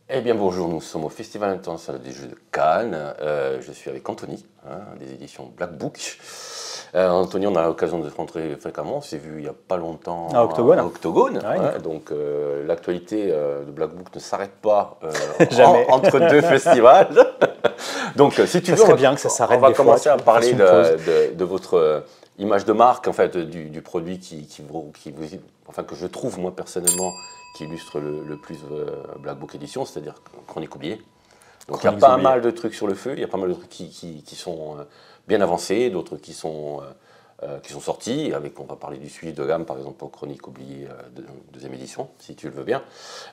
Eh bien bonjour, nous sommes au Festival international des Jeux de Cannes. Je suis avec Anthony, des éditions Black Book. Anthony, on a l'occasion de se rencontrer fréquemment. On s'est vu il n'y a pas longtemps À Octogone. à Octogone. Ouais, Donc l'actualité de Black Book ne s'arrête pas Jamais. entre deux festivals. Donc si tu Ça veux, serait bien que ça s'arrête on va des fois, commencer à tu fasses parler une pause. de votre image de marque, en fait, du produit enfin, que je trouve moi personnellement qui illustre le plus Black Book Edition, c'est-à-dire Chroniques oubliées. Donc il y a Chroniques pas oubliées. mal de trucs sur le feu, il y a pas mal de trucs qui sont bien avancés, d'autres qui sont sortis. On va parler du suivi de gamme, par exemple, pour Chroniques oubliées deuxième édition, si tu le veux bien.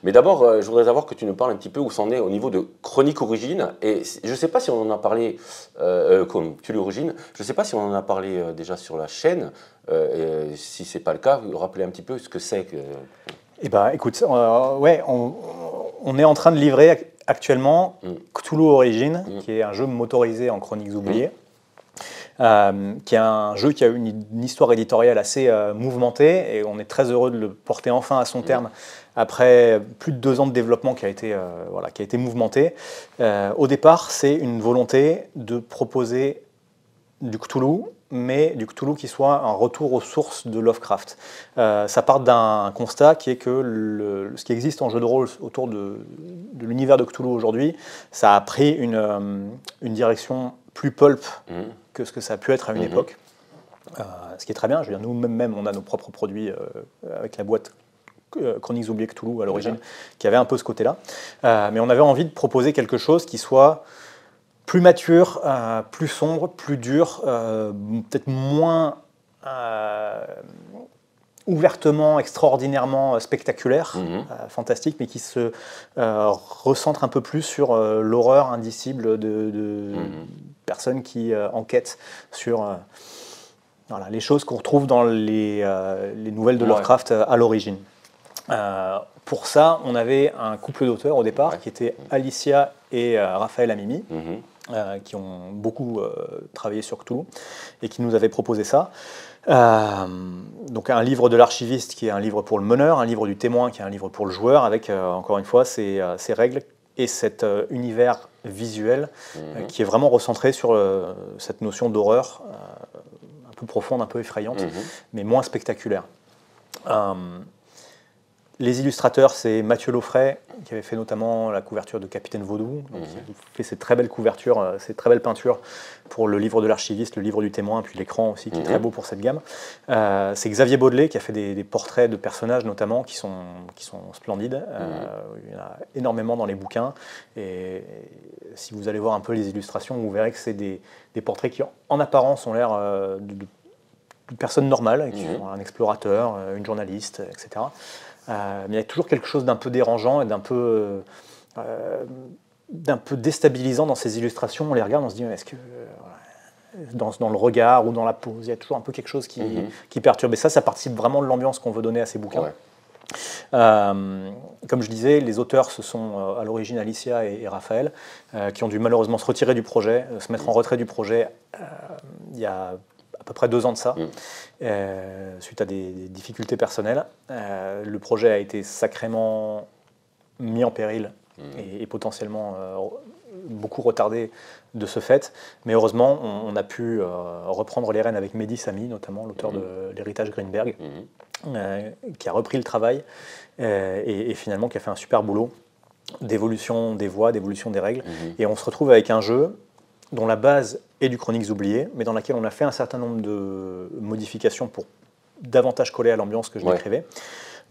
Mais d'abord, je voudrais savoir que tu nous parles un petit peu où c'en est au niveau de Chroniques Origine. Et je ne sais pas si on en a parlé, comme tu l'origine, je ne sais pas si on en a parlé déjà sur la chaîne. Et si ce n'est pas le cas, rappelez un petit peu ce que c'est que... Eh ben, écoute, ouais, on est en train de livrer actuellement Cthulhu Origin, qui est un jeu motorisé en chroniques oubliées, qui est un jeu qui a une histoire éditoriale assez mouvementée, et on est très heureux de le porter enfin à son terme après plus de 2 ans de développement qui a été mouvementé. Au départ, c'est une volonté de proposer du Cthulhu, mais du Cthulhu qui soit un retour aux sources de Lovecraft. Ça part d'un constat qui est que ce qui existe en jeu de rôle autour de l'univers de Cthulhu aujourd'hui, ça a pris une direction plus pulp que ce que ça a pu être à une époque. Ce qui est très bien, je veux dire, nous-mêmes, on a nos propres produits avec la boîte Chroniques oubliées Cthulhu à l'origine, qui avait un peu ce côté-là. Mais on avait envie de proposer quelque chose qui soit plus mature, plus sombre, plus dur, peut-être moins ouvertement, extraordinairement spectaculaire, fantastique, mais qui se recentre un peu plus sur l'horreur indicible de personnes qui enquêtent sur les choses qu'on retrouve dans les nouvelles de Lovecraft à l'origine. Pour ça, on avait un couple d'auteurs au départ, qui étaient Alicia et Raphaël Amimi, qui ont beaucoup travaillé sur Cthulhu, et qui nous avaient proposé ça. Donc un livre de l'archiviste qui est un livre pour le meneur, un livre du témoin qui est un livre pour le joueur, avec encore une fois ces règles et cet univers visuel qui est vraiment recentré sur cette notion d'horreur un peu profonde, un peu effrayante, mais moins spectaculaire. Les illustrateurs, c'est Mathieu Laufray, qui avait fait notamment la couverture de Capitaine Vaudou, qui a fait ces très belles couvertures, ces très belles peintures pour le livre de l'archiviste, le livre du témoin, puis l'écran aussi, qui est très beau pour cette gamme. C'est Xavier Baudelet qui a fait des portraits de personnages notamment, qui sont splendides. Il y en a énormément dans les bouquins. Et si vous allez voir un peu les illustrations, vous verrez que c'est des portraits qui, en apparence, ont l'air de personnes normales, qui sont un explorateur, une journaliste, etc. Mais il y a toujours quelque chose d'un peu dérangeant et d'un peu déstabilisant dans ces illustrations. On les regarde, on se dit, est-ce que dans le regard ou dans la pose, il y a toujours un peu quelque chose qui perturbe. Et ça participe vraiment de l'ambiance qu'on veut donner à ces bouquins. Comme je disais, les auteurs, ce sont à l'origine Alicia et Raphaël, qui ont dû malheureusement se retirer du projet, se mettre en retrait du projet il y a à peu près 2 ans de ça, suite à des difficultés personnelles. Le projet a été sacrément mis en péril et potentiellement beaucoup retardé de ce fait. Mais heureusement, on a pu reprendre les rênes avec Mehdi Sami, notamment l'auteur de l'Héritage Greenberg, qui a repris le travail et finalement qui a fait un super boulot d'évolution des voix, d'évolution des règles. Et on se retrouve avec un jeu dont la base est du Chroniques oubliées, mais dans laquelle on a fait un certain nombre de modifications pour davantage coller à l'ambiance que je décrivais.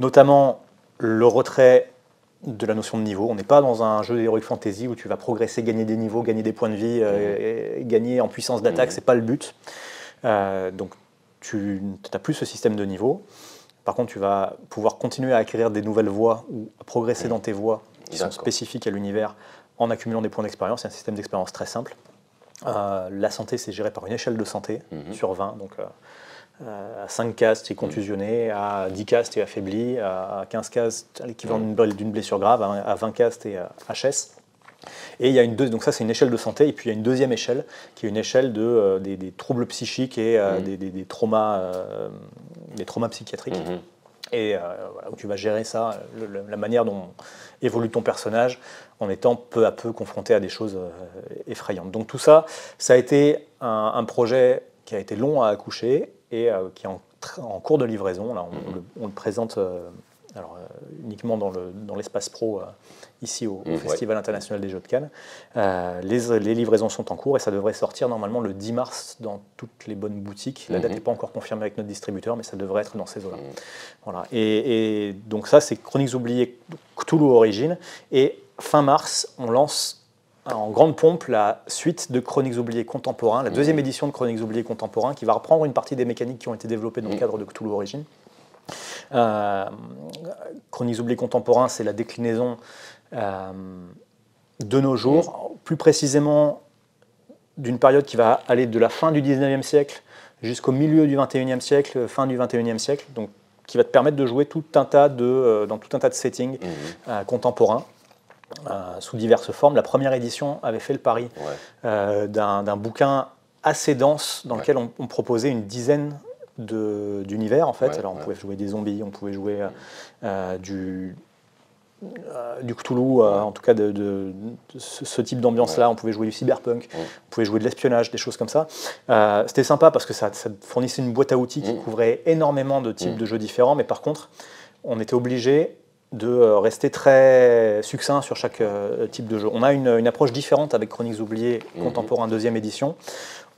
Notamment le retrait de la notion de niveau. On n'est pas dans un jeu d'Heroic Fantasy où tu vas progresser, gagner des niveaux, gagner des points de vie, et gagner en puissance d'attaque, c'est pas le but. Donc tu n'as plus ce système de niveau. Par contre, tu vas pouvoir continuer à acquérir des nouvelles voies ou à progresser dans tes voies qui sont spécifiques à l'univers en accumulant des points d'expérience. C'est un système d'expérience très simple. La santé, c'est géré par une échelle de santé sur 20. Donc, à 5 cases, tu es contusionné, à 10 cases, tu es affaibli, à 15 cases, tu as l'équivalent d'une blessure grave, à 20 cases, tu es HS. Et il y a donc ça, c'est une échelle de santé. Et puis, il y a une deuxième échelle, qui est une échelle des troubles psychiques et des traumas psychiatriques. Et voilà, où tu vas gérer ça, la manière dont évolue ton personnage en étant peu à peu confronté à des choses effrayantes. Donc tout ça, ça a été un projet qui a été long à accoucher et qui est en cours de livraison. Là, on le présente uniquement dans l'espace pro ici au Festival international des Jeux de Cannes. Les livraisons sont en cours et ça devrait sortir normalement le 10 mars dans toutes les bonnes boutiques. La date n'est pas encore confirmée avec notre distributeur, mais ça devrait être dans ces eaux-là. Voilà. Et donc ça, c'est Chroniques oubliées Cthulhu Origins. Et fin mars, on lance en grande pompe la suite de Chroniques oubliées Contemporains, la deuxième édition de Chroniques oubliées Contemporains, qui va reprendre une partie des mécaniques qui ont été développées dans le cadre de Cthulhu Origins. Chroniques oubliées Contemporains, c'est la déclinaison de nos jours, plus précisément d'une période qui va aller de la fin du 19e siècle jusqu'au milieu du 21e siècle, fin du 21e siècle, donc qui va te permettre de jouer dans tout un tas de settings contemporains. Sous diverses formes. La première édition avait fait le pari d'un bouquin assez dense dans lequel on proposait une dizaine d'univers en fait. Alors on pouvait jouer des zombies, on pouvait jouer du Cthulhu, en tout cas de ce type d'ambiance-là. On pouvait jouer du cyberpunk, on pouvait jouer de l'espionnage, des choses comme ça. C'était sympa parce que ça fournissait une boîte à outils qui couvrait énormément de types de jeux différents, mais par contre, on était obligé de rester très succinct sur chaque type de jeu. On a une approche différente avec Chroniques oubliées Contemporains deuxième édition,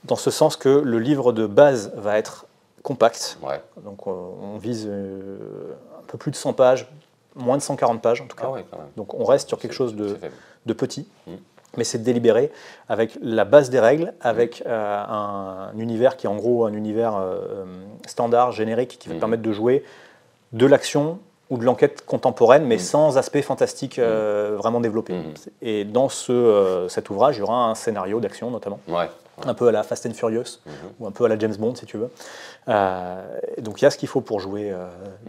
dans ce sens que le livre de base va être compact. Donc on vise un peu plus de 100 pages, moins de 140 pages en tout cas. Donc on reste sur quelque chose de petit, mais c'est délibéré, avec la base des règles, avec un univers qui est en gros un univers standard, générique, qui va permettre de jouer de l'action ou de l'enquête contemporaine, mais sans aspect fantastique vraiment développé. Et dans cet ouvrage, il y aura un scénario d'action notamment, un peu à la Fast and Furious, ou un peu à la James Bond si tu veux. Donc il y a ce qu'il faut pour jouer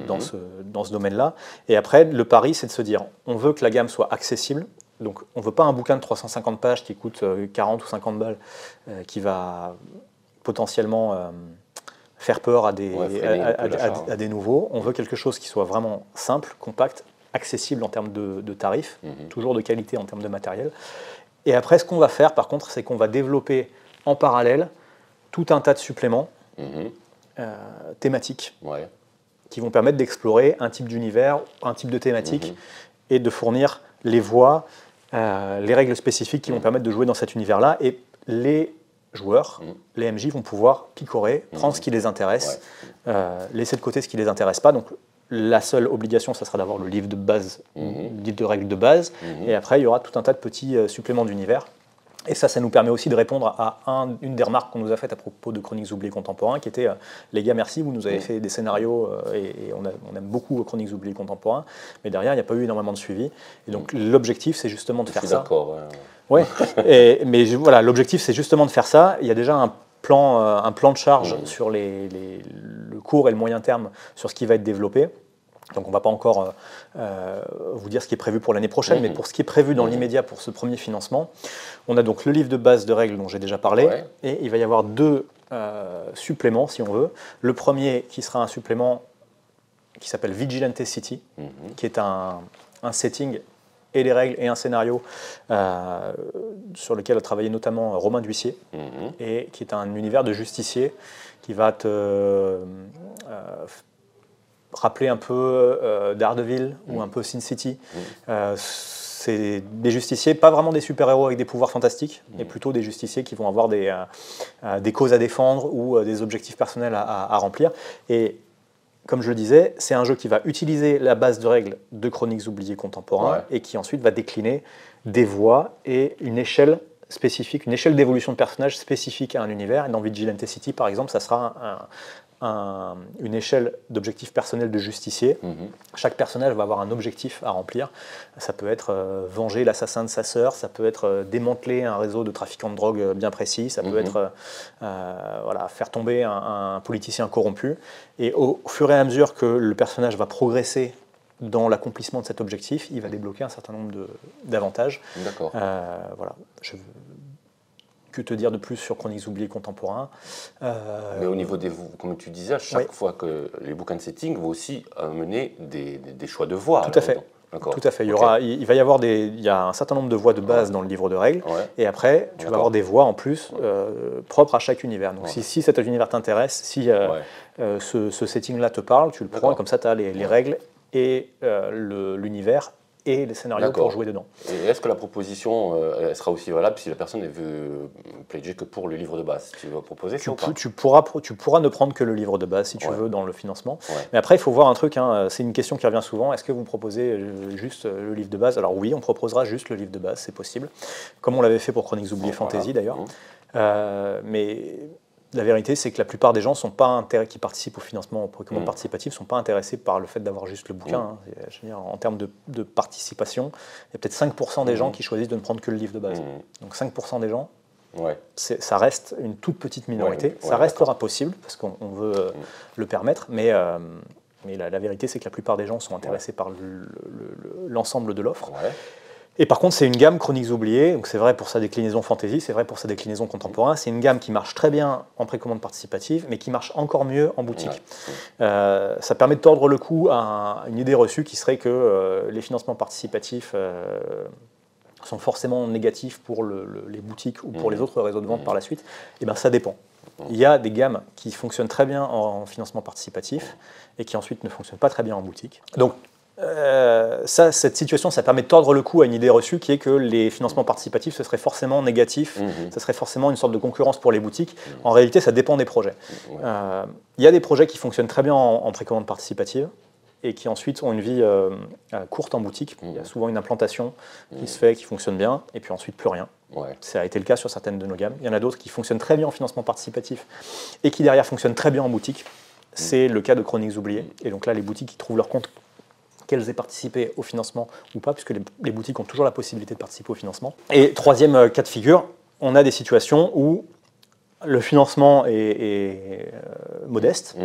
dans ce domaine-là. Et après, le pari, c'est de se dire, on veut que la gamme soit accessible, donc on ne veut pas un bouquin de 350 pages qui coûte 40 ou 50 balles, qui va potentiellement faire peur à des nouveaux. On veut quelque chose qui soit vraiment simple, compact, accessible en termes de tarifs, toujours de qualité en termes de matériel. Et après, ce qu'on va faire, par contre, c'est qu'on va développer en parallèle tout un tas de suppléments thématiques qui vont permettre d'explorer un type d'univers, un type de thématique et de fournir les voies, les règles spécifiques qui vont permettre de jouer dans cet univers-là. Et les joueurs, les MJ vont pouvoir picorer, prendre ce qui les intéresse, laisser de côté ce qui ne les intéresse pas. Donc la seule obligation, ça sera d'avoir le livre de base, le livre de règles de base, et après il y aura tout un tas de petits suppléments d'univers. Et ça nous permet aussi de répondre à une des remarques qu'on nous a faites à propos de Chroniques oubliées Contemporains, qui était les gars, merci, vous nous avez fait des scénarios et on aime beaucoup Chroniques oubliées Contemporains, mais derrière il n'y a pas eu énormément de suivi. Et donc l'objectif, c'est justement de faire ça. D'accord. Ouais. Mais voilà, l'objectif, c'est justement de faire ça. Il y a déjà un plan de charge sur le court et le moyen terme sur ce qui va être développé. Donc on ne va pas encore vous dire ce qui est prévu pour l'année prochaine, mais pour ce qui est prévu dans l'immédiat pour ce premier financement, on a donc le livre de base de règles dont j'ai déjà parlé, et il va y avoir deux suppléments si on veut. Le premier qui sera un supplément qui s'appelle Vigilante City, qui est un setting et les règles et un scénario sur lequel a travaillé notamment Romain D'Huissier, et qui est un univers de justiciers qui va te rappeler un peu Daredevil ou un peu Sin City. C'est des justiciers, pas vraiment des super-héros avec des pouvoirs fantastiques, mais plutôt des justiciers qui vont avoir des causes à défendre ou des objectifs personnels à remplir. Et comme je le disais, c'est un jeu qui va utiliser la base de règles de Chroniques oubliées Contemporains et qui ensuite va décliner des voies et une échelle spécifique, une échelle d'évolution de personnage spécifique à un univers. Et dans Vigilante City, par exemple, ça sera une échelle d'objectifs personnels de justicier. Chaque personnage va avoir un objectif à remplir. Ça peut être venger l'assassin de sa sœur, ça peut être démanteler un réseau de trafiquants de drogue bien précis, ça peut être faire tomber un politicien corrompu. Et au fur et à mesure que le personnage va progresser dans l'accomplissement de cet objectif, il va débloquer un certain nombre d'avantages. D'accord. Voilà. Que te dire de plus sur Chroniques oubliées Contemporains? Mais au niveau des, comme tu disais, à chaque fois que les bouquins de setting vont aussi amener des choix de voix. Tout à fait. Tout à fait. Il va y avoir il y a un certain nombre de voies de base dans le livre de règles, et après, tu vas avoir des voies en plus propres à chaque univers. Donc si cet univers t'intéresse, si ce setting-là te parle, tu le prends, et comme ça, tu as les règles et l'univers et les scénarios pour jouer dedans. Et est-ce que la proposition elle sera aussi valable si la personne ne veut pledger que pour le livre de base? Tu vas proposer ça ou pas? Tu pourras ne prendre que le livre de base si tu veux dans le financement. Mais après, il faut voir un truc, c'est une question qui revient souvent. Est-ce que vous me proposez juste le livre de base? Alors oui, on proposera juste le livre de base, c'est possible. Comme on l'avait fait pour Chroniques oubliées Fantasy d'ailleurs. Mais la vérité, c'est que la plupart des gens qui participent au financement en précommande participative ne sont pas intéressés par le fait d'avoir juste le bouquin. Je veux dire, en termes de participation, il y a peut-être 5% des gens qui choisissent de ne prendre que le livre de base. Donc 5% des gens, ça reste une toute petite minorité. Ça restera possible parce qu'on veut le permettre, mais la vérité, c'est que la plupart des gens sont intéressés par l'ensemble de l'offre. Et par contre, c'est une gamme Chroniques oubliées, donc c'est vrai pour sa déclinaison fantasy, c'est vrai pour sa déclinaison contemporain. C'est une gamme qui marche très bien en précommande participative, mais qui marche encore mieux en boutique. Ça permet de tordre le cou à une idée reçue qui serait que les financements participatifs sont forcément négatifs pour les boutiques ou pour les autres réseaux de vente par la suite. Et bien ça dépend. Il y a des gammes qui fonctionnent très bien en financement participatif et qui ensuite ne fonctionnent pas très bien en boutique. Donc, cette situation, ça permet de tordre le cou à une idée reçue qui est que les financements participatifs, ce serait forcément négatif, ce serait forcément une sorte de concurrence pour les boutiques. En réalité, ça dépend des projets. Il y a des projets qui fonctionnent très bien en précommande participative et qui ensuite ont une vie courte en boutique. Il y a souvent une implantation qui se fait, qui fonctionne bien, et puis ensuite plus rien. Ça a été le cas sur certaines de nos gammes. Il y en a d'autres qui fonctionnent très bien en financement participatif et qui derrière fonctionnent très bien en boutique. C'est le cas de Chroniques oubliées. Et donc là, les boutiques qui trouvent leur compte, qu'elles aient participé au financement ou pas, puisque les boutiques ont toujours la possibilité de participer au financement. Et troisième cas de figure, on a des situations où le financement est modeste.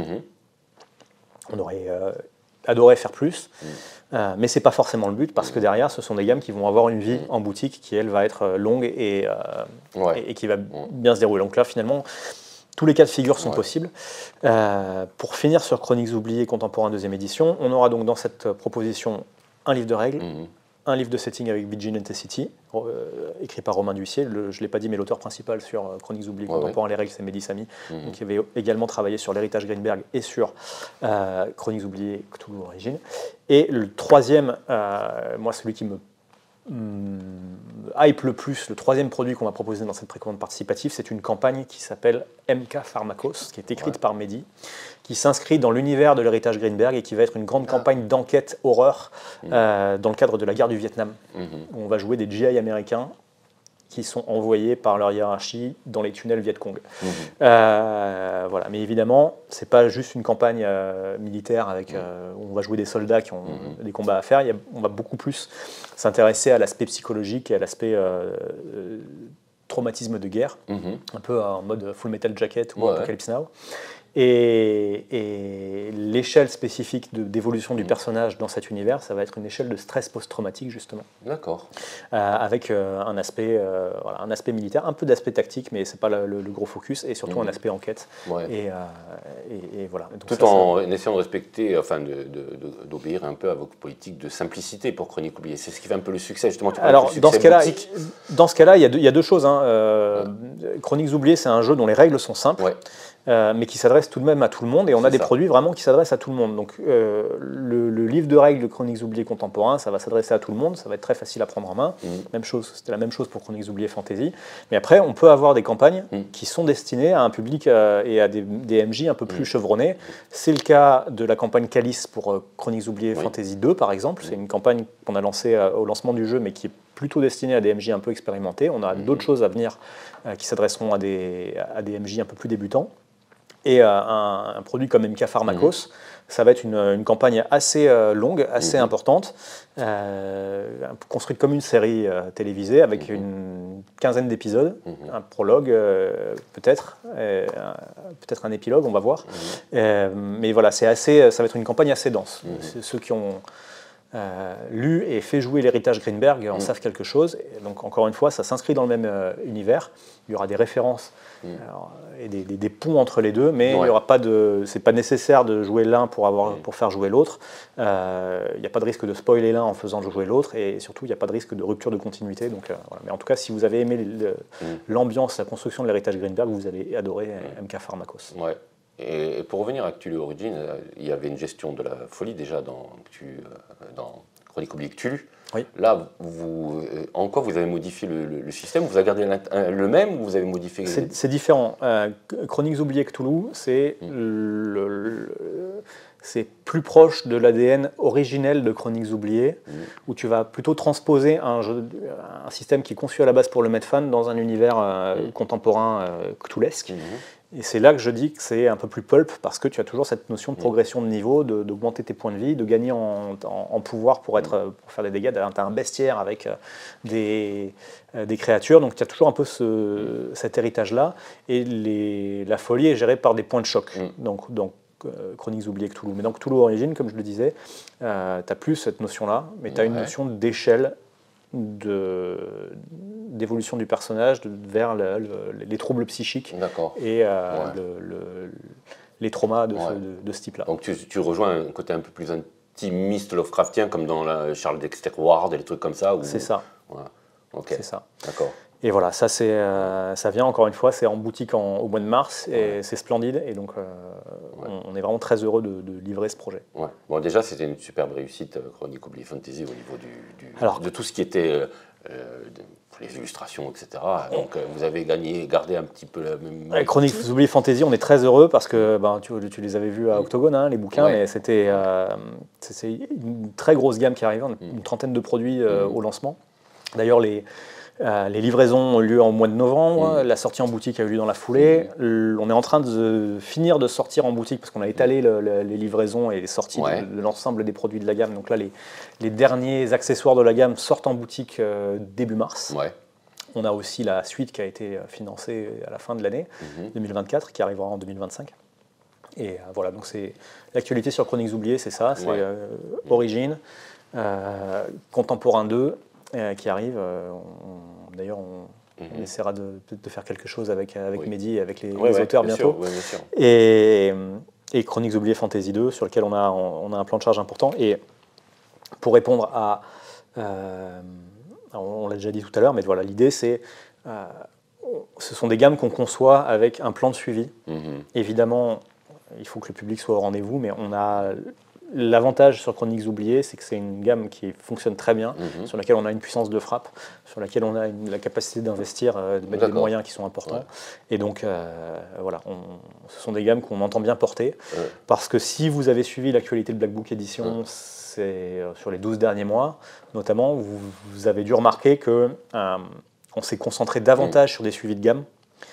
On aurait adoré faire plus, mais ce n'est pas forcément le but, parce que derrière, ce sont des gammes qui vont avoir une vie en boutique qui, elle, va être longue et qui va bien se dérouler. Donc là, finalement, tous les cas de figure sont possibles. Pour finir sur Chroniques oubliées contemporain deuxième édition, on aura donc dans cette proposition un livre de règles, un livre de setting avec Bidgin City, écrit par Romain D'Huissier. Je ne l'ai pas dit, mais l'auteur principal sur Chroniques oubliées contemporain, les règles, c'est Mehdi Sami, donc, qui avait également travaillé sur l'héritage Greenberg et sur Chroniques oubliées Cthulhu Origins. Et le troisième, moi celui qui me hype le plus, le troisième produit qu'on va proposer dans cette précommande participative, c'est une campagne qui s'appelle MK Pharmakos, qui est écrite par Mehdi, qui s'inscrit dans l'univers de l'héritage Greenberg et qui va être une grande campagne d'enquête horreur dans le cadre de la guerre du Vietnam, où on va jouer des GI américains qui sont envoyés par leur hiérarchie dans les tunnels Viet Cong. Voilà. Mais évidemment, ce n'est pas juste une campagne militaire avec, où on va jouer des soldats qui ont des combats à faire. On va beaucoup plus s'intéresser à l'aspect psychologique et à l'aspect traumatisme de guerre, un peu en mode Full Metal Jacket ou Apocalypse Now. Et l'échelle spécifique d'évolution du personnage dans cet univers, ça va être une échelle de stress post-traumatique, justement. D'accord. Avec un aspect militaire, un peu d'aspect tactique, mais ce n'est pas le gros focus, et surtout un aspect enquête. Et voilà. Donc tout en essayant de respecter, enfin d'obéir un peu à votre politique de simplicité pour Chroniques oubliées. C'est ce qui fait un peu le succès, justement. Alors, dans ce cas-là, il y a deux choses. Chroniques oubliées, c'est un jeu dont les règles sont simples. Mais qui s'adresse tout de même à tout le monde, et on a des produits vraiment qui s'adressent à tout le monde. Donc le livre de règles de Chroniques oubliées contemporain, ça va s'adresser à tout le monde, ça va être très facile à prendre en main. Même chose, c'était la même chose pour Chroniques oubliées Fantasy. Mais après, on peut avoir des campagnes qui sont destinées à un public et à des MJ un peu plus chevronnés. C'est le cas de la campagne Calice pour Chroniques oubliées Fantasy 2, par exemple. C'est une campagne qu'on a lancée au lancement du jeu, mais qui est plutôt destinée à des MJ un peu expérimentés. On a d'autres choses à venir qui s'adresseront à des MJ un peu plus débutants. Et un produit comme MK Pharmakos, ça va être une campagne assez longue, assez importante, construite comme une série télévisée avec une quinzaine d'épisodes, un prologue peut-être un épilogue, on va voir. Mais voilà, ça va être une campagne assez dense. Ceux qui ont lu et fait jouer l'héritage Greenberg en savent quelque chose. Et donc encore une fois, ça s'inscrit dans le même univers. Il y aura des références et des ponts entre les deux, mais il y aura pas de. C'est pas nécessaire de jouer l'un pour faire jouer l'autre. Il n'y a pas de risque de spoiler l'un en faisant jouer l'autre, et surtout il n'y a pas de risque de rupture de continuité. Donc voilà. Mais en tout cas, si vous avez aimé l'ambiance, la construction de l'héritage Greenberg, vous allez adorer MK Pharmakos. Ouais. Et pour revenir à Cthulhu Origins, il y avait une gestion de la folie déjà dans Chroniques oubliées Cthulhu. Oui. Là, en quoi vous avez modifié le système? Vous avez gardé le même ou vous avez modifié? C'est différent. Chroniques oubliées Cthulhu, c'est c'est plus proche de l'ADN originel de Chroniques oubliées, où tu vas plutôt transposer un système qui est conçu à la base pour le mettre fan dans un univers contemporain cthulesque. Et c'est là que je dis que c'est un peu plus pulp, parce que tu as toujours cette notion de progression de niveau, d'augmenter tes points de vie, de gagner en pouvoir pour faire des dégâts. Tu as un bestiaire avec des créatures, donc tu as toujours un peu cet héritage-là. Et la folie est gérée par des points de choc. Donc Chroniques oubliées Cthulhu. Mais dans Cthulhu Origins, comme je le disais, tu n'as plus cette notion-là, mais tu as une notion d'échelle, d'évolution du personnage vers les troubles psychiques et les traumas de ce type-là. Donc tu rejoins un côté un peu plus intimiste Lovecraftien, comme dans la Charles Dexter Ward et les trucs comme ça. C'est ça. Voilà. C'est ça. D'accord. Et voilà, ça vient encore une fois, c'est en boutique au mois de mars, et c'est splendide, et donc on est vraiment très heureux de livrer ce projet. Ouais. Bon, déjà, c'était une superbe réussite, Chroniques oubliées Fantasy, au niveau de tout ce qui était les illustrations, etc. Donc vous avez gardé un petit peu la même... Chroniques oubliées Fantasy, on est très heureux, parce que tu les avais vus à Octogone, les bouquins, mais c'était une très grosse gamme qui arrivait, une trentaine de produits au lancement. D'ailleurs, les livraisons ont lieu en mois de novembre, la sortie en boutique a eu lieu dans la foulée. On est en train de finir de sortir en boutique, parce qu'on a étalé les livraisons et les sorties de l'ensemble des produits de la gamme. Donc là, les derniers accessoires de la gamme sortent en boutique début mars. On a aussi la suite qui a été financée à la fin de l'année 2024, qui arrivera en 2025. Et voilà, donc c'est l'actualité sur Chroniques oubliées, c'est ça, c'est Origins, Contemporain 2, qui arrive. D'ailleurs, on essaiera de faire quelque chose avec Mehdi et avec les auteurs bientôt. Bien sûr. Et Chroniques oubliées Fantasy 2, sur lequel on a un plan de charge important. Et pour répondre à... on l'a déjà dit tout à l'heure, mais voilà, l'idée c'est... ce sont des gammes qu'on conçoit avec un plan de suivi. Évidemment, il faut que le public soit au rendez-vous, mais on a... L'avantage sur Chroniques oubliées, c'est que c'est une gamme qui fonctionne très bien, sur laquelle on a une puissance de frappe, sur laquelle on a la capacité d'investir, de mettre des moyens qui sont importants. Et donc, voilà, ce sont des gammes qu'on entend bien porter, parce que si vous avez suivi l'actualité de Black Book Edition, c'est sur les 12 derniers mois, notamment, vous avez dû remarquer qu'on s'est concentré davantage sur des suivis de gamme.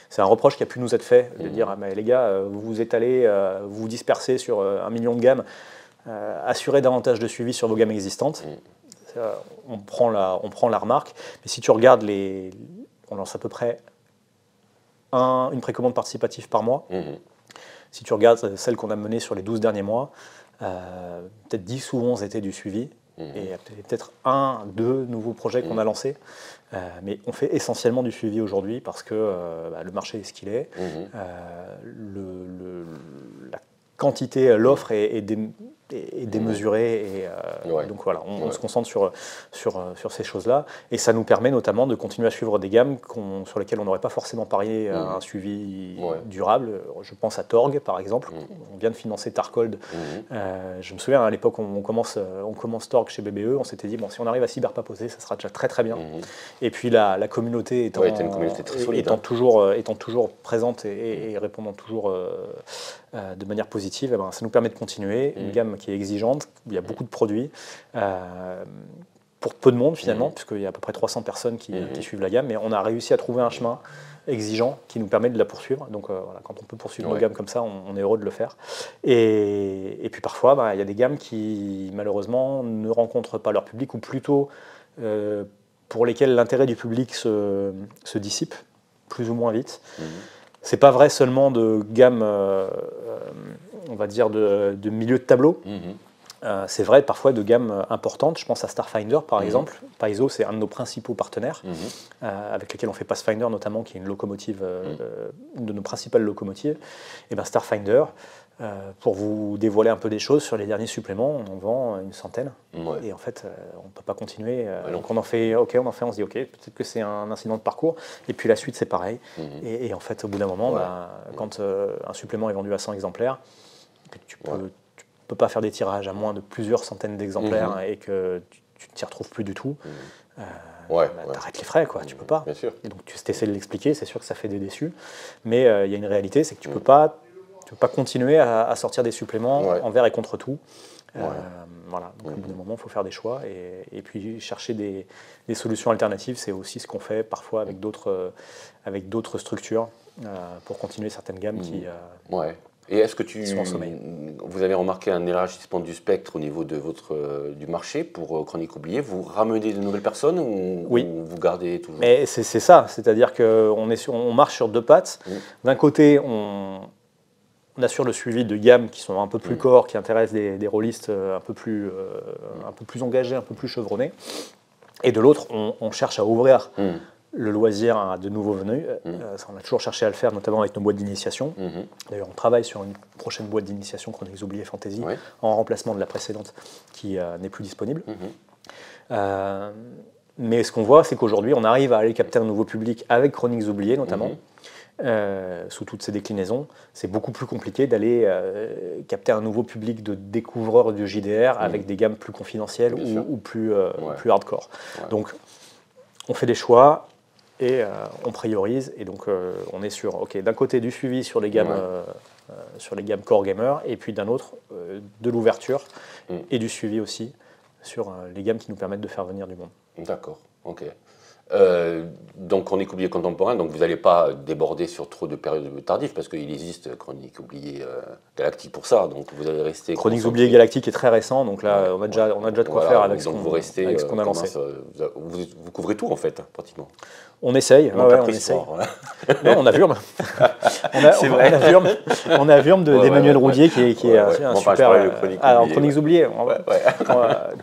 C'est un reproche qui a pu nous être fait, de dire mais les gars, vous vous étalez, vous vous dispersez sur 1 million de gammes, assurez davantage de suivi sur vos gammes existantes. On prend la remarque, mais si tu regardes on lance à peu près une précommande participative par mois. Si tu regardes celle qu'on a menée sur les 12 derniers mois, peut-être 10 ou 11 étaient du suivi, et peut-être 1, 2 nouveaux projets qu'on a lancés. Mais on fait essentiellement du suivi aujourd'hui, parce que le marché est ce qu'il est. La quantité, l'offre est démesurée, et donc voilà, on se concentre sur ces choses-là, et ça nous permet notamment de continuer à suivre des gammes sur lesquelles on n'aurait pas forcément parié un suivi durable. Je pense à Torg par exemple, on vient de financer Tarcold. Je me souviens à l'époque on commence Torg chez BBE, on s'était dit bon, si on arrive à cyberpaposer, ça sera déjà très très bien. Et puis la communauté étant toujours présente et répondant toujours de manière positive, ça nous permet de continuer. Une gamme qui est exigeante, il y a beaucoup de produits, pour peu de monde finalement, puisqu'il y a à peu près 300 personnes qui suivent la gamme, mais on a réussi à trouver un chemin exigeant qui nous permet de la poursuivre. Donc voilà, quand on peut poursuivre nos gammes comme ça, on est heureux de le faire. Et puis parfois, il y a des gammes qui malheureusement ne rencontrent pas leur public, ou plutôt pour lesquelles l'intérêt du public se dissipe plus ou moins vite. C'est pas vrai seulement de gamme, on va dire, de milieu de tableau. C'est vrai parfois de gammes importantes. Je pense à Starfinder par exemple. Paizo, c'est un de nos principaux partenaires avec lesquels on fait Pathfinder notamment, qui est une locomotive, une de nos principales locomotives. Et bien Starfinder, pour vous dévoiler un peu des choses sur les derniers suppléments, on en vend une centaine. Ouais. Et en fait, on ne peut pas continuer. Donc on en fait, on se dit, ok, peut-être que c'est un incident de parcours. Et puis la suite, c'est pareil. Et en fait, au bout d'un moment, quand un supplément est vendu à 100 exemplaires, tu peux pas faire des tirages à moins de plusieurs centaines d'exemplaires et que tu ne t'y retrouves plus du tout, t'arrêtes les frais, quoi. Tu peux pas. Bien sûr. Et donc tu essaies de l'expliquer, c'est sûr que ça fait des déçus, mais il y a une réalité, c'est que tu peux pas continuer à sortir des suppléments envers et contre tout. Voilà. Donc au bout d'un moment, il faut faire des choix et puis chercher des solutions alternatives. C'est aussi ce qu'on fait parfois avec d'autres structures pour continuer certaines gammes qui Et est-ce que sont en sommeil. Vous avez remarqué un élargissement du spectre au niveau de du marché pour Chroniques oubliées? Vous ramenez de nouvelles personnes ou vous gardez toujours? Mais c'est ça, c'est-à-dire qu'on marche sur deux pattes. D'un côté, on assure le suivi de gammes qui sont un peu plus core, qui intéressent des rôlistes un peu plus engagés, un peu plus chevronnés. Et de l'autre, on cherche à ouvrir le loisir à de nouveaux venus. On a toujours cherché à le faire, notamment avec nos boîtes d'initiation. D'ailleurs, on travaille sur une prochaine boîte d'initiation, Chroniques oubliées Fantasy, en remplacement de la précédente qui n'est plus disponible. Mais ce qu'on voit, c'est qu'aujourd'hui, on arrive à aller capter un nouveau public avec Chroniques oubliées, notamment. Sous toutes ces déclinaisons, c'est beaucoup plus compliqué d'aller capter un nouveau public de découvreurs du JDR avec des gammes plus confidentielles ou plus hardcore. Donc, on fait des choix et on priorise. Et donc, on est sur, d'un côté, du suivi sur les gammes, core gamer, et puis d'un autre, de l'ouverture et du suivi aussi sur les gammes qui nous permettent de faire venir du monde. D'accord, ok. Donc Chroniques oubliées contemporain, donc vous n'allez pas déborder sur trop de périodes tardives parce qu'il existe Chroniques oubliées Galactique pour ça, donc vous allez rester. Chroniques oubliées Galactique est très récent, donc là on a déjà de quoi faire avec ce qu'on a lancé. Vous couvrez tout en fait, pratiquement. On essaye, on essaye. Non, on a Wurm. C'est vrai. On a Wurm d'Emmanuel Roudier qui est un super. En Chroniques oubliées,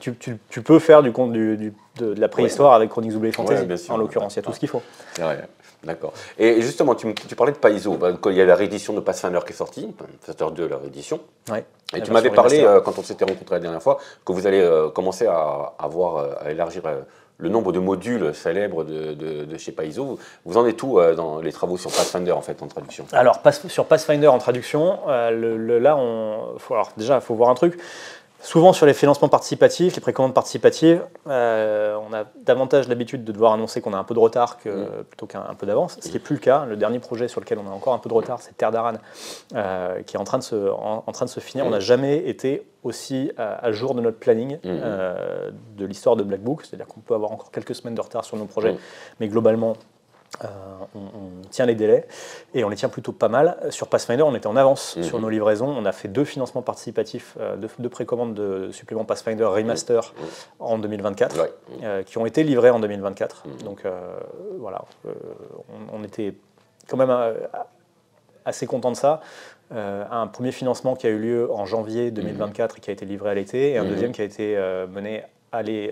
tu peux faire de la préhistoire avec Chroniques oubliées Fantasy, en l'occurrence, il y a tout ce qu'il faut. D'accord. Et justement, tu parlais de Paizo. Il y a la réédition de Pathfinder qui est sortie, Pathfinder 2, la réédition. Et tu m'avais parlé, quand on s'était rencontrés la dernière fois, que vous allez commencer à élargir le nombre de modules célèbres de chez Paizo. Vous en êtes où dans les travaux sur Pathfinder en fait en traduction? Alors sur Pathfinder en traduction, là déjà il faut voir un truc. Souvent sur les financements participatifs, les précommandes participatives, on a davantage l'habitude de devoir annoncer qu'on a un peu de retard plutôt qu'un peu d'avance, ce qui n'est plus le cas. Le dernier projet sur lequel on a encore un peu de retard, c'est Terre d'Aran, qui est en train de se finir. On n'a jamais été aussi à jour de notre planning de l'histoire de Black Book, c'est-à-dire qu'on peut avoir encore quelques semaines de retard sur nos projets, mais globalement, on tient les délais et on les tient plutôt pas mal. Sur Pathfinder, on était en avance sur nos livraisons. On a fait 2 financements participatifs, 2 précommandes de suppléments Pathfinder Remaster en 2024, qui ont été livrés en 2024. Donc voilà, on était quand même assez content de ça. Un premier financement qui a eu lieu en janvier 2024 et qui a été livré à l'été, et un deuxième qui a été mené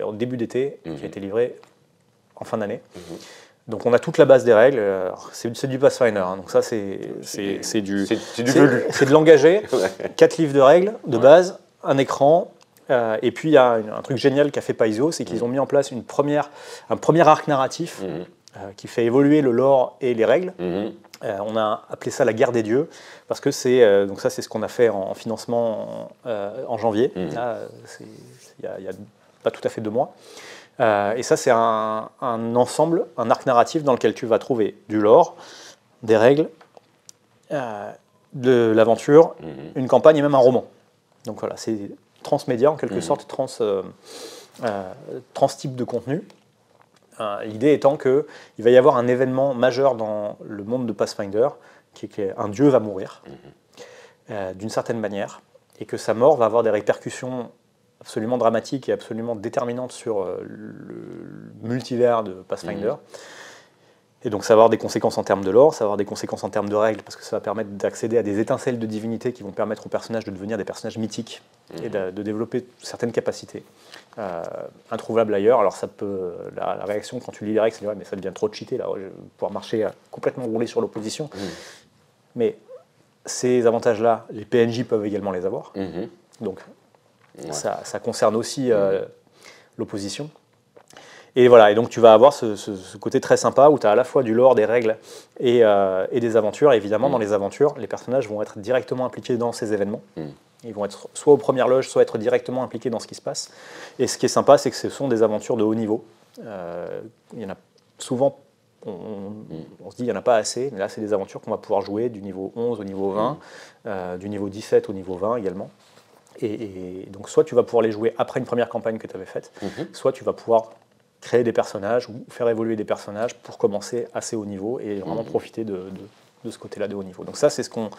au début d'été et qui a été livré en fin d'année. Donc on a toute la base des règles, c'est du Pathfinder, donc ça c'est de l'engagé, 4 livres de règles de base, un écran, et puis il y a un truc génial qu'a fait Paizo, c'est qu'ils ont mis en place un premier arc narratif qui fait évoluer le lore et les règles. On a appelé ça la guerre des dieux, parce que c'est ce qu'on a fait en financement en janvier, là il y a pas tout à fait 2 mois. Et ça, c'est un ensemble, un arc narratif dans lequel tu vas trouver du lore, des règles, de l'aventure, une campagne et même un roman. Donc voilà, c'est transmédia en quelque sorte, trans-type de contenu. L'idée étant qu'il va y avoir un événement majeur dans le monde de Pathfinder, qui est qu'un dieu va mourir, d'une certaine manière, et que sa mort va avoir des répercussions absolument dramatique et absolument déterminante sur le multivers de Pathfinder. Et donc ça va avoir des conséquences en termes de lore, ça va avoir des conséquences en termes de règles, parce que ça va permettre d'accéder à des étincelles de divinité qui vont permettre aux personnages de devenir des personnages mythiques et de développer certaines capacités introuvables ailleurs. Alors ça peut, la réaction quand tu lis les règles, c'est ouais, mais ça devient trop cheaté, là, je vais pouvoir marcher complètement roulé sur l'opposition. Mais ces avantages-là, les PNJ peuvent également les avoir. Donc ça concerne aussi l'opposition. Et voilà, et donc tu vas avoir ce côté très sympa où tu as à la fois du lore, des règles et des aventures. Et évidemment, dans les aventures, les personnages vont être directement impliqués dans ces événements. Ils vont être soit aux premières loges, soit être directement impliqués dans ce qui se passe. Et ce qui est sympa, c'est que ce sont des aventures de haut niveau. Il y en a souvent, on se dit il n'y en a pas assez, mais là, c'est des aventures qu'on va pouvoir jouer du niveau 11 au niveau 20, du niveau 17 au niveau 20 également. Et donc, soit tu vas pouvoir les jouer après une première campagne que tu avais faite, soit tu vas pouvoir créer des personnages ou faire évoluer des personnages pour commencer assez haut niveau et vraiment profiter de ce côté-là de haut niveau. Donc ça, c'est ce qu'on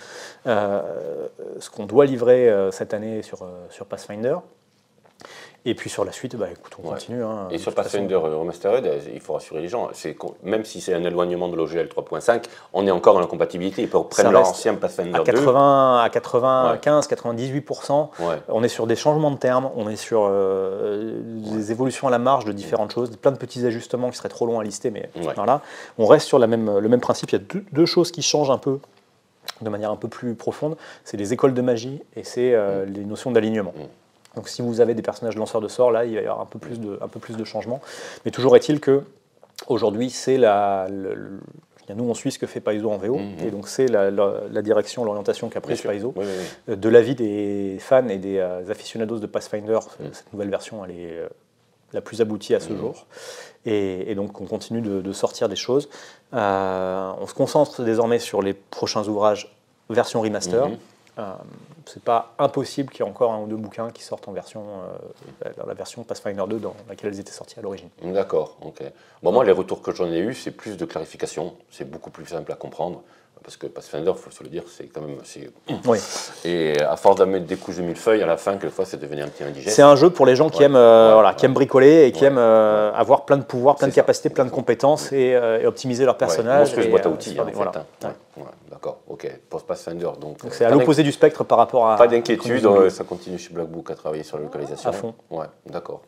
doit livrer cette année sur Pathfinder. Et puis sur la suite, bah, écoute, on continue. Hein, et sur Pathfinder Remastered, il faut rassurer les gens, même si c'est un éloignement de l'OGL 3.5, on est encore dans la compatibilité. Ils prennent l'ancien Pathfinder 2. À 95-98%, on est sur des changements de termes, on est sur des évolutions à la marge de différentes choses, plein de petits ajustements qui seraient trop longs à lister, mais voilà. On reste sur le même principe. Il y a deux choses qui changent un peu, de manière un peu plus profonde. C'est les écoles de magie et c'est les notions d'alignement. Donc si vous avez des personnages lanceurs de sorts, là, il va y avoir un peu plus de changements. Mais toujours est-il que aujourd'hui, c'est nous, on suit ce que fait Paizo en VO, et donc c'est la direction, l'orientation qu'a prise Paizo. De l'avis des fans et des aficionados de Pathfinder, cette nouvelle version, elle est la plus aboutie à ce jour. Et donc, on continue de sortir des choses. On se concentre désormais sur les prochains ouvrages version remaster. C'est pas impossible qu'il y ait encore un ou deux bouquins qui sortent en version, dans la version Pathfinder 2 dans laquelle elles étaient sorties à l'origine. D'accord, ok. Bon, moi, les retours que j'en ai eus, c'est plus de clarification, c'est beaucoup plus simple à comprendre, parce que Pathfinder, il faut se le dire, c'est quand même assez... Oui. Et à force de mettre des couches de millefeuilles, à la fin, quelquefois, c'est devenu un petit indigeste. C'est un jeu pour les gens qui aiment, qui aiment bricoler et qui aiment avoir plein de pouvoirs, plein de capacités, plein de compétences et optimiser leur personnage. Une boîte à outils, en fait. D'accord, ok. Pour Pathfinder, donc c'est à l'opposé du spectre par rapport à... Pas d'inquiétude, ça continue chez Black Book à travailler sur la localisation. À fond. Ouais, d'accord.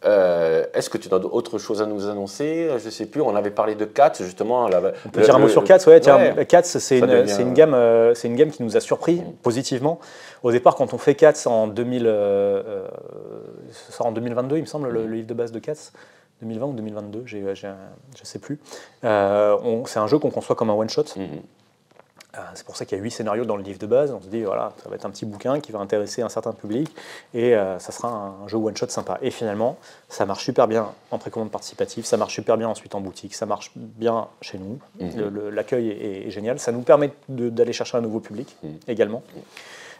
Est-ce que tu as autre chose à nous annoncer? Je ne sais plus, on avait parlé de Cats, justement. On peut dire un mot sur Cats, Cats, c'est une gamme qui nous a surpris positivement. Au départ, quand on fait Cats en 2022, il me semble, le livre de base de Cats, 2020 ou 2022, je ne sais plus. C'est un jeu qu'on conçoit comme un one-shot. C'est pour ça qu'il y a 8 scénarios dans le livre de base. On se dit, voilà, ça va être un petit bouquin qui va intéresser un certain public et ça sera un jeu one-shot sympa. Et finalement, ça marche super bien en précommande participative, ça marche super bien ensuite en boutique, ça marche bien chez nous. L'accueil est génial. Ça nous permet d'aller chercher un nouveau public également.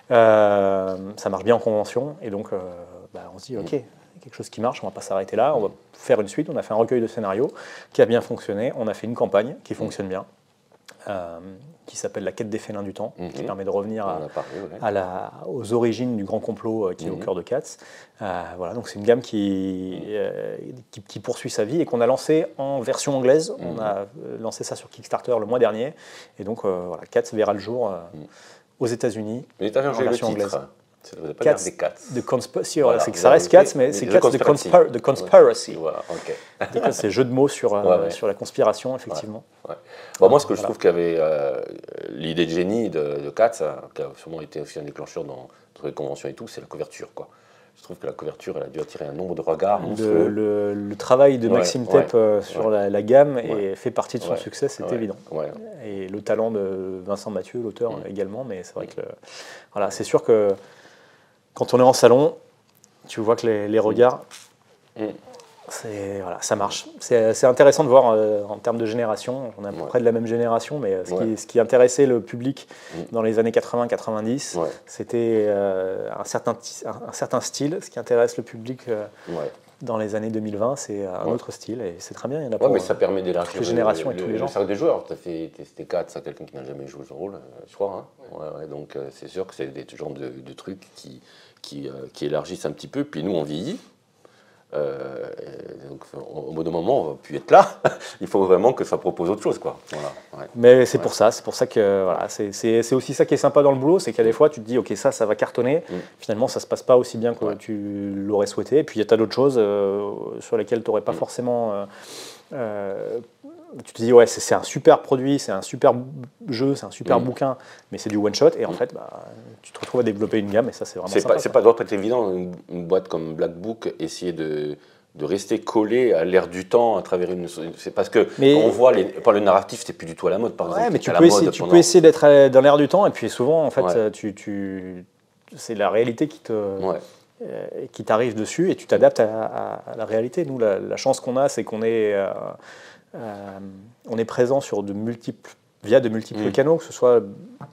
Ça marche bien en convention et donc on se dit, ok, quelque chose qui marche, on ne va pas s'arrêter là, on va faire une suite. On a fait un recueil de scénarios qui a bien fonctionné, on a fait une campagne qui fonctionne bien. Qui s'appelle La quête des félins du temps, qui permet de revenir aux origines du grand complot qui est au cœur de Cats. Voilà, donc c'est une gamme qui poursuit sa vie et qu'on a lancé en version anglaise. On a lancé ça sur Kickstarter le mois dernier. Et donc, voilà, Cats verra le jour aux États-Unis en version anglaise. Ça ne veut pas dire des Cats. C'est que ça reste Cats, mais c'est Cats de Conspiracy. Voilà, okay. C'est jeu de mots sur la conspiration, effectivement. Bon, moi, ce que je trouve qu'il y avait l'idée de génie de Cats, qui a sûrement été aussi un déclencheur dans les conventions et tout, c'est la couverture, quoi. Je trouve que la couverture, elle a dû attirer un nombre de regards. Le travail de Maxime Tepp sur la gamme fait partie de son succès, c'est évident. Et le talent de Vincent Mathieu, l'auteur également, mais c'est vrai que c'est sûr que quand on est en salon, tu vois que les regards, ça marche. C'est intéressant de voir en termes de génération. On est à peu près de la même génération, mais ce qui intéressait le public dans les années 80-90, c'était un certain style. Ce qui intéresse le public dans les années 2020, c'est un autre style, et c'est très bien. Il y en a mais ça permet d'élargir toutes les générations et tous les gens. Le cercle des joueurs. Tu as fait tester Cats à quelqu'un qui n'a jamais joué ce rôle, je crois. Donc c'est sûr que c'est des genres de trucs qui élargissent un petit peu. Puis nous, on vieillit. Donc, au bout d'un moment, on ne va plus être là. Il faut vraiment que ça propose autre chose, quoi. Voilà, ouais. Mais c'est pour ça que voilà, c'est aussi ça qui est sympa dans le boulot, c'est qu'il y a des fois tu te dis ok ça va cartonner, finalement ça se passe pas aussi bien que tu l'aurais souhaité, et puis il y a d'autres choses sur lesquelles tu n'aurais pas forcément... tu te dis ouais c'est un super produit, c'est un super jeu, c'est un super bouquin, mais c'est du one shot, et en fait tu te retrouves à développer une gamme, et ça c'est vraiment sympa. C'est pas doit pas être évident, une boîte comme Black Book, essayer de rester collé à l'ère du temps à travers une... C'est parce que on voit, le narratif, c'est plus du tout à la mode, par exemple. Mais tu peux essayer d'être dans l'ère du temps, et puis souvent, en fait, c'est la réalité qui t'arrive dessus, et tu t'adaptes à la réalité. Nous, la chance qu'on a, c'est qu'on est présent sur via de multiples canaux, que ce soit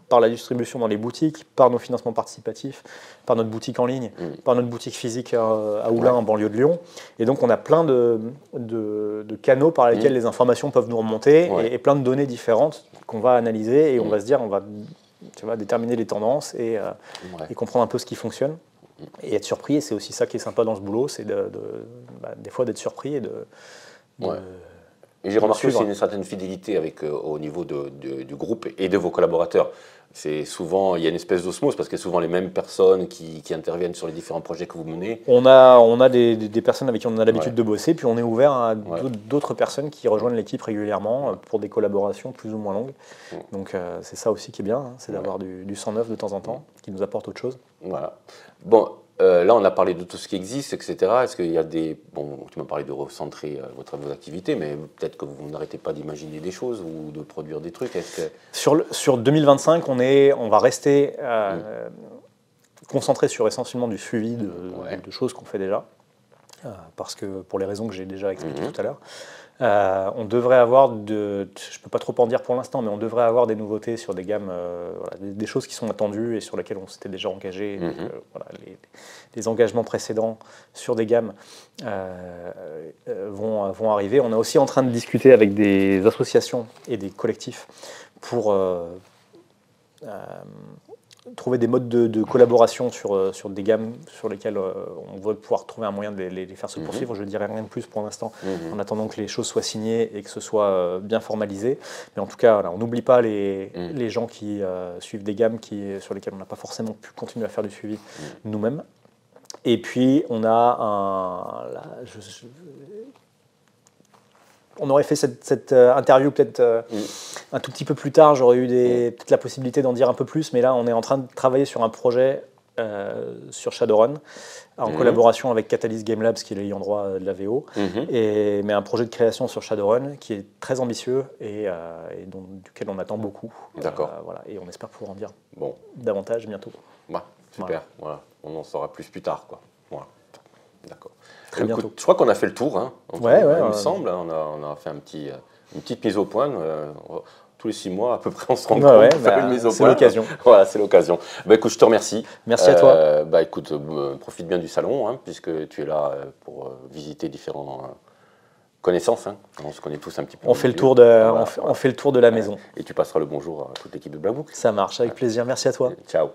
par la distribution dans les boutiques, par nos financements participatifs, par notre boutique en ligne, par notre boutique physique à Oulin, en banlieue de Lyon. Et donc, on a plein de canaux par lesquels les informations peuvent nous remonter, et plein de données différentes qu'on va analyser, et on va se dire, on va déterminer les tendances et comprendre un peu ce qui fonctionne. Et être surpris, et c'est aussi ça qui est sympa dans ce boulot, c'est des fois d'être surpris et Et j'ai remarqué aussi une certaine fidélité au niveau du groupe et de vos collaborateurs. C'est souvent, il y a une espèce d'osmose parce que c'est souvent les mêmes personnes qui interviennent sur les différents projets que vous menez. On a des personnes avec qui on a l'habitude de bosser, puis on est ouvert à d'autres personnes qui rejoignent l'équipe régulièrement pour des collaborations plus ou moins longues. Donc c'est ça aussi qui est bien, c'est d'avoir du sang neuf de temps en temps, qui nous apporte autre chose. Voilà. Bon, là on a parlé de tout ce qui existe, etc. Est-ce qu'il y a des... Bon, tu m'as parlé de recentrer vos activités, mais peut-être que vous n'arrêtez pas d'imaginer des choses ou de produire des trucs. Sur 2025, on va rester concentré sur essentiellement du suivi de choses qu'on fait déjà, parce que pour les raisons que j'ai déjà expliquées tout à l'heure. On devrait avoir, je ne peux pas trop en dire pour l'instant, mais on devrait avoir des nouveautés sur des gammes, des choses qui sont attendues et sur lesquelles on s'était déjà engagé. Donc, les engagements précédents sur des gammes vont arriver. On est aussi en train de discuter avec des associations et des collectifs pour trouver des modes de collaboration sur des gammes sur lesquelles on veut pouvoir trouver un moyen de les faire se poursuivre. Je ne dirai rien de plus pour l'instant, en attendant que les choses soient signées et que ce soit bien formalisé. Mais en tout cas, on n'oublie pas les gens qui suivent des gammes sur lesquelles on n'a pas forcément pu continuer à faire du suivi nous-mêmes. Et puis, on a on aurait fait cette interview peut-être un tout petit peu plus tard, j'aurais eu peut-être la possibilité d'en dire un peu plus, mais là on est en train de travailler sur un projet sur Shadowrun, en collaboration avec Catalyst Game Labs, qui est l'ayant droit de la VO, mais un projet de création sur Shadowrun qui est très ambitieux et duquel on attend beaucoup. D'accord. Voilà, et on espère pouvoir en dire davantage bientôt. Bah, super, voilà. On en saura plus tard, quoi. Voilà. D'accord. Très bientôt. Je crois qu'on a fait le tour, hein. Il me semble. On a fait une petite mise au point. Tous les 6 mois, à peu près, on se rend compte de faire une mise au point. C'est l'occasion. Voilà, c'est l'occasion. Écoute, je te remercie. Merci à toi. Écoute, profite bien du salon, hein, puisque tu es là pour visiter différentes connaissances. Hein. On se connaît tous un petit peu. On fait le tour de la maison. Et tu passeras le bonjour à toute l'équipe de Black Book. Ça marche, avec plaisir. Merci à toi. Ciao.